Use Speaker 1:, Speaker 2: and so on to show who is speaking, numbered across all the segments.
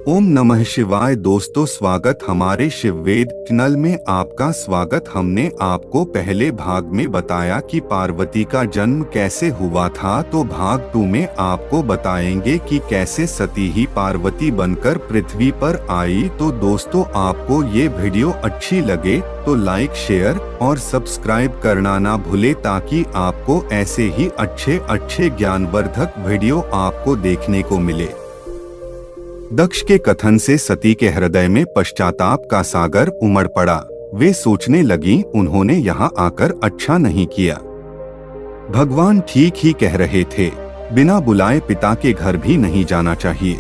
Speaker 1: ओम नमः शिवाय। दोस्तों, स्वागत हमारे शिववेद चैनल में आपका स्वागत। हमने आपको पहले भाग में बताया कि पार्वती का जन्म कैसे हुआ था, तो भाग 2 में आपको बताएंगे कि कैसे सती ही पार्वती बनकर पृथ्वी पर आई। तो दोस्तों, आपको ये वीडियो अच्छी लगे तो लाइक, शेयर और सब्सक्राइब करना ना भूले, ताकि आपको ऐसे ही अच्छे ज्ञानवर्धक वीडियो आपको देखने को मिले। दक्ष के कथन से सती के हृदय में पश्चाताप का सागर उमड़ पड़ा। वे सोचने लगी, उन्होंने यहाँ आकर अच्छा नहीं किया। भगवान ठीक ही कह रहे थे, बिना बुलाए पिता के घर भी नहीं जाना चाहिए।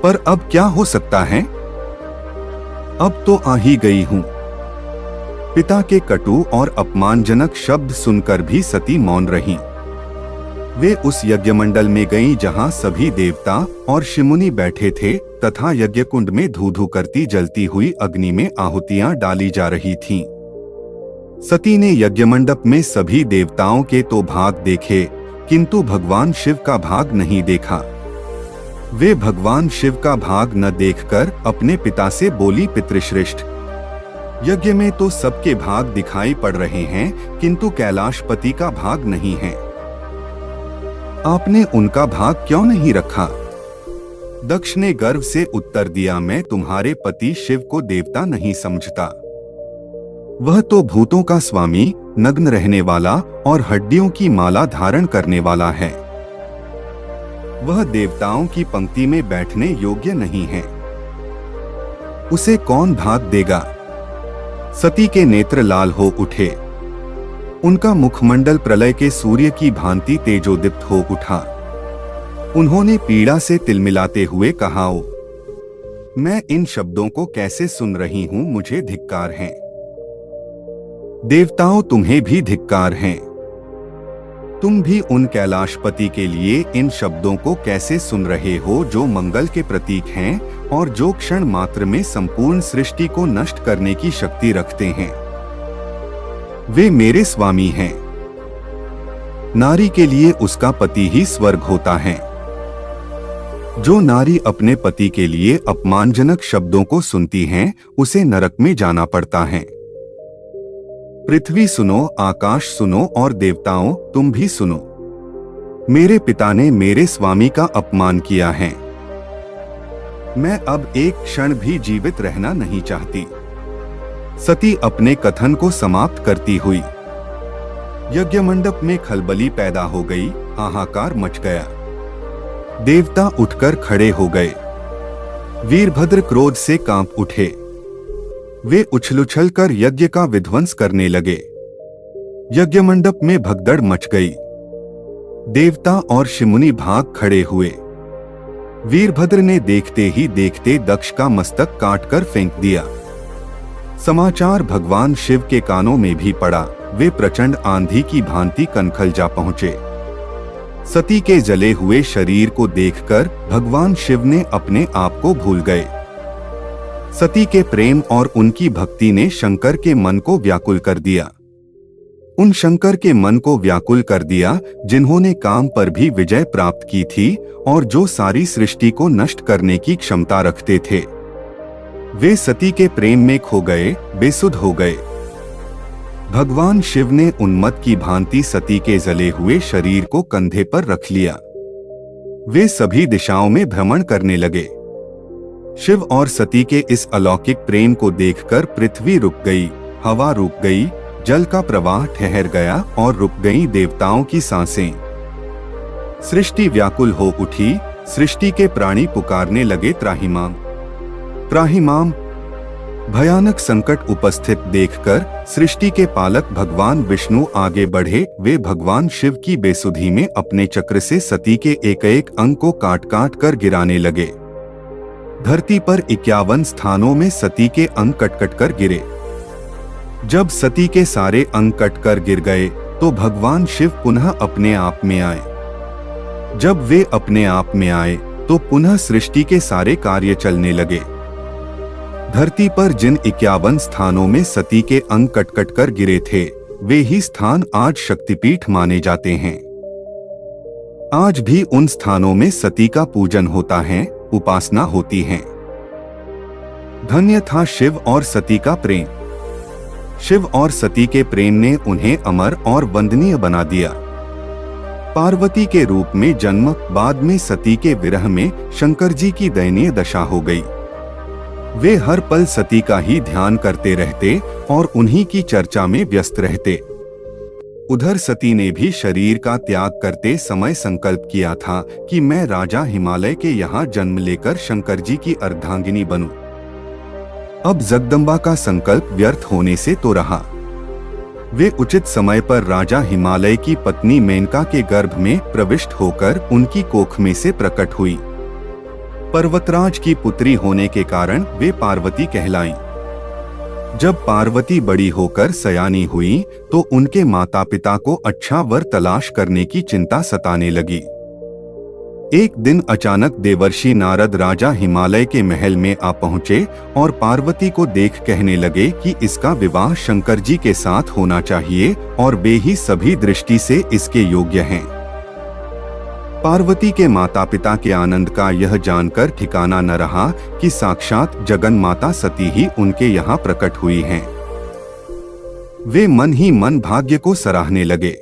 Speaker 1: पर अब क्या हो सकता है, अब तो आ ही गई हूँ। पिता के कटु और अपमानजनक शब्द सुनकर भी सती मौन रही। वे उस यज्ञमंडल में गईं जहां सभी देवता और ऋषि बैठे थे तथा यज्ञकुंड में धू करती जलती हुई अग्नि में आहुतियां डाली जा रही थीं। सती ने यज्ञमंडप में सभी देवताओं के तो भाग देखे, किंतु भगवान शिव का भाग नहीं देखा। वे भगवान शिव का भाग न देखकर अपने पिता से बोली, पितृश्रेष्ठ, यज्ञ में तो सबके भाग दिखाई पड़ रहे हैं, किंतु कैलाशपति का भाग नहीं है। आपने उनका भाग क्यों नहीं रखा? दक्ष ने गर्व से उत्तर दिया, मैं तुम्हारे पति शिव को देवता नहीं समझता। वह तो भूतों का स्वामी, नग्न रहने वाला और हड्डियों की माला धारण करने वाला है। वह देवताओं की पंक्ति में बैठने योग्य नहीं है। उसे कौन भाग देगा? सती के नेत्र लाल हो उठे। उनका मुखमंडल प्रलय के सूर्य की भांति तेजोदीप्त हो उठा। उन्होंने पीड़ा से तिलमिलाते हुए कहा, ओ, मैं इन शब्दों को कैसे सुन रही हूं, मुझे धिक्कार है। देवताओं, तुम्हें भी धिक्कार है। तुम भी उन कैलाशपति के लिए इन शब्दों को कैसे सुन रहे हो, जो मंगल के प्रतीक हैं और जो क्षण मात्र में संपूर्ण सृष्टि को नष्ट करने की शक्ति रखते हैं। वे मेरे स्वामी हैं। नारी के लिए उसका पति ही स्वर्ग होता है। जो नारी अपने पति के लिए अपमानजनक शब्दों को सुनती है, उसे नरक में जाना पड़ता है। पृथ्वी सुनो, आकाश सुनो और देवताओं, तुम भी सुनो। मेरे पिता ने मेरे स्वामी का अपमान किया है। मैं अब एक क्षण भी जीवित रहना नहीं चाहती। सती अपने कथन को समाप्त करती हुई यज्ञमंडप में खलबली पैदा हो गई, हाहाकार मच गया। देवता उठकर खड़े हो गए। वीरभद्र क्रोध से कांप उठे। वे उछल-उछलकर यज्ञ का विध्वंस करने लगे। यज्ञमंडप में भगदड़ मच गई। देवता और ऋषि भाग खड़े हुए। वीरभद्र ने देखते ही देखते दक्ष का मस्तक काटकर फेंक दिया। समाचार भगवान शिव के कानों में भी पड़ा। वे प्रचंड आंधी की भांति कनखल जा पहुंचे। सती के जले हुए शरीर को देखकर भगवान शिव ने अपने आप को भूल गए। सती के प्रेम और उनकी भक्ति ने शंकर के मन को व्याकुल कर दिया। उन शंकर के मन को व्याकुल कर दिया जिन्होंने काम पर भी विजय प्राप्त की थी और जो सारी सृष्टि को नष्ट करने की क्षमता रखते थे। वे सती के प्रेम में खो गए, बेसुध हो गए। भगवान शिव ने उन्मत्त की भांति सती के जले हुए शरीर को कंधे पर रख लिया। वे सभी दिशाओं में भ्रमण करने लगे। शिव और सती के इस अलौकिक प्रेम को देखकर पृथ्वी रुक गई, हवा रुक गई, जल का प्रवाह ठहर गया और रुक गईं देवताओं की सांसें। सृष्टि व्याकुल हो उठी। सृष्टि के प्राणी पुकारने लगे, त्राहिमाम त्राहिमाम। भयानक संकट उपस्थित देखकर सृष्टि के पालक भगवान विष्णु आगे बढ़े। वे भगवान शिव की बेसुधी में अपने चक्र से सती के एक अंग को काट कर गिराने लगे। धरती पर 51 स्थानों में सती के अंग कट कर गिरे। जब सती के सारे अंग कट कर गिर गए तो भगवान शिव पुनः अपने आप में आए। जब वे अपने आप में आए तो पुनः सृष्टि के सारे कार्य चलने लगे। धरती पर जिन 51 स्थानों में सती के अंग कट कर गिरे थे, वे ही स्थान आज शक्तिपीठ माने जाते हैं। आज भी उन स्थानों में सती का पूजन होता है उपासना होती है। धन्य था शिव और सती का प्रेम। शिव और सती के प्रेम ने उन्हें अमर और वंदनीय बना दिया। पार्वती के रूप में जन्म, बाद में सती के विरह में शंकर जी की दयनीय दशा हो गई। वे हर पल सती का ही ध्यान करते रहते और उन्हीं की चर्चा में व्यस्त रहते। उधर सती ने भी शरीर का त्याग करते समय संकल्प किया था कि मैं राजा हिमालय के यहाँ जन्म लेकर शंकर जी की अर्धांगिनी बनूं। अब जगदम्बा का संकल्प व्यर्थ होने से तो रहा। वे उचित समय पर राजा हिमालय की पत्नी मेनका के गर्भ में प्रविष्ट होकर उनकी कोख में से प्रकट हुई। पर्वतराज की पुत्री होने के कारण वे पार्वती कहलाईं। जब पार्वती बड़ी होकर सयानी हुई तो उनके माता पिता को अच्छा वर तलाश करने की चिंता सताने लगी। एक दिन अचानक देवर्षि नारद राजा हिमालय के महल में आ पहुंचे और पार्वती को देख कहने लगे कि इसका विवाह शंकर जी के साथ होना चाहिए और वे ही सभी दृष्टि से इसके योग्य हैं। पार्वती के माता पिता के आनंद का यह जानकर ठिकाना न रहा कि साक्षात जगन माता सती ही उनके यहाँ प्रकट हुई हैं। वे मन ही मन भाग्य को सराहने लगे।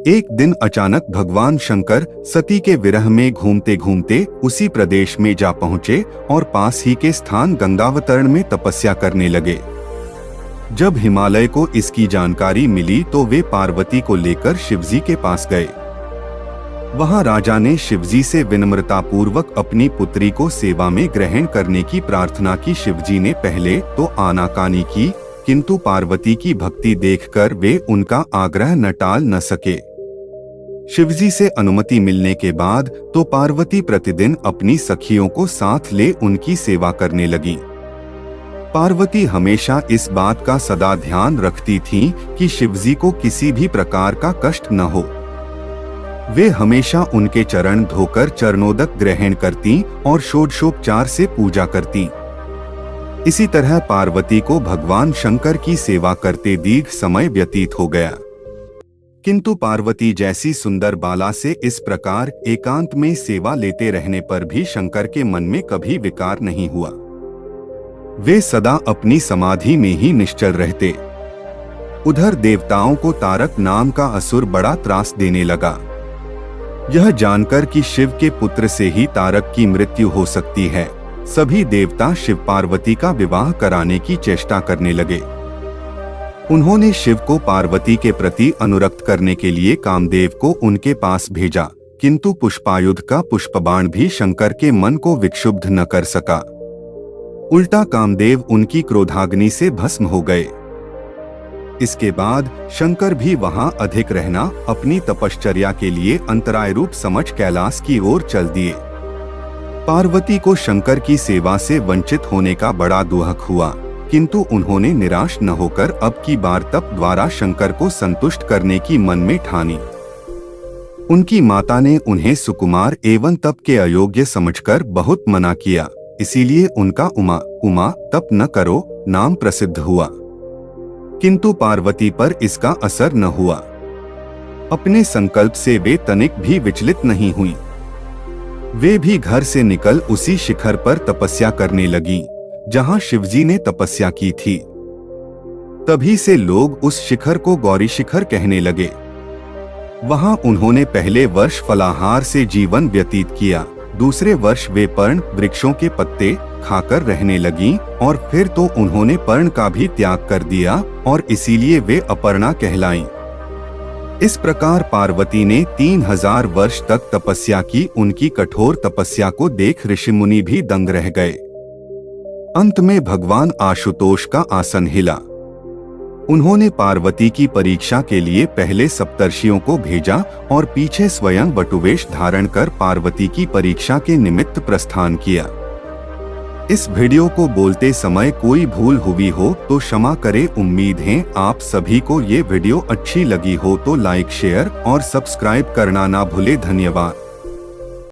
Speaker 1: एक दिन अचानक भगवान शंकर सती के विरह में घूमते घूमते उसी प्रदेश में जा पहुँचे और पास ही के स्थान गंगावतरण में तपस्या करने लगे। जब हिमालय को इसकी जानकारी मिली तो वे पार्वती को लेकर शिवजी के पास गए। वहां राजा ने शिवजी से विनम्रता पूर्वक अपनी पुत्री को सेवा में ग्रहण करने की प्रार्थना की। शिवजी ने पहले तो आनाकानी की, किंतु पार्वती की भक्ति देखकर वे उनका आग्रह न टाल न सके। शिवजी से अनुमति मिलने के बाद तो पार्वती प्रतिदिन अपनी सखियों को साथ ले उनकी सेवा करने लगी। पार्वती हमेशा इस बात का सदा ध्यान रखती थीं कि शिवजी को किसी भी प्रकार का कष्ट न हो। वे हमेशा उनके चरण धोकर चरणोदक ग्रहण करती और षोडशोपचार से पूजा करती। इसी तरह पार्वती को भगवान शंकर की सेवा करते दीर्घ समय व्यतीत हो गया। किंतु पार्वती जैसी सुंदर बाला से इस प्रकार एकांत में सेवा लेते रहने पर भी शंकर के मन में कभी विकार नहीं हुआ। वे सदा अपनी समाधि में ही निश्चल रहते। उधर देवताओं को तारक नाम का असुर बड़ा त्रास देने लगा। यह जानकर कि शिव के पुत्र से ही तारक की मृत्यु हो सकती है, सभी देवता शिव पार्वती का विवाह कराने की चेष्टा करने लगे। उन्होंने शिव को पार्वती के प्रति अनुरक्त करने के लिए कामदेव को उनके पास भेजा, किंतु पुष्पायुध का पुष्पबाण भी शंकर के मन को विक्षुब्ध न कर सका। उल्टा कामदेव उनकी क्रोधाग्नि से भस्म हो गए। इसके बाद शंकर भी वहां अधिक रहना अपनी तपश्चर्या के लिए अंतराय रूप समझ कैलाश की ओर चल दिए। पार्वती को शंकर की सेवा से वंचित होने का बड़ा दुख हुआ, किंतु उन्होंने निराश न होकर अब की बार तप द्वारा शंकर को संतुष्ट करने की मन में ठानी। उनकी माता ने उन्हें सुकुमार एवं तप के अयोग्य समझकर बहुत मना किया, इसीलिए उनका उमा तप न करो नाम प्रसिद्ध हुआ। किंतु पार्वती पर इसका असर न हुआ। अपने संकल्प से वे तनिक भी विचलित नहीं हुई। वे भी घर से निकल उसी शिखर पर तपस्या करने लगी जहां शिवजी ने तपस्या की थी। तभी से लोग उस शिखर को गौरी शिखर कहने लगे। वहां उन्होंने पहले वर्ष फलाहार से जीवन व्यतीत किया, दूसरे वर्ष वे पर्ण वृक्षों के पत्ते खाकर रहने लगी और फिर तो उन्होंने पर्ण का भी त्याग कर दिया और इसीलिए वे अपर्णा कहलाईं। इस प्रकार पार्वती ने 3000 वर्ष तक तपस्या की। उनकी कठोर तपस्या को देख ऋषिमुनि भी दंग रह गए। अंत में भगवान आशुतोष का आसन हिला। उन्होंने पार्वती की परीक्षा के लिए पहले सप्तर्षियों को भेजा और पीछे स्वयं वटुवेश धारण कर पार्वती की परीक्षा के निमित्त प्रस्थान किया। इस वीडियो को बोलते समय कोई भूल हुई हो तो क्षमा करें। उम्मीद है आप सभी को ये वीडियो अच्छी लगी हो तो लाइक शेयर और सब्सक्राइब करना ना भूले। धन्यवाद।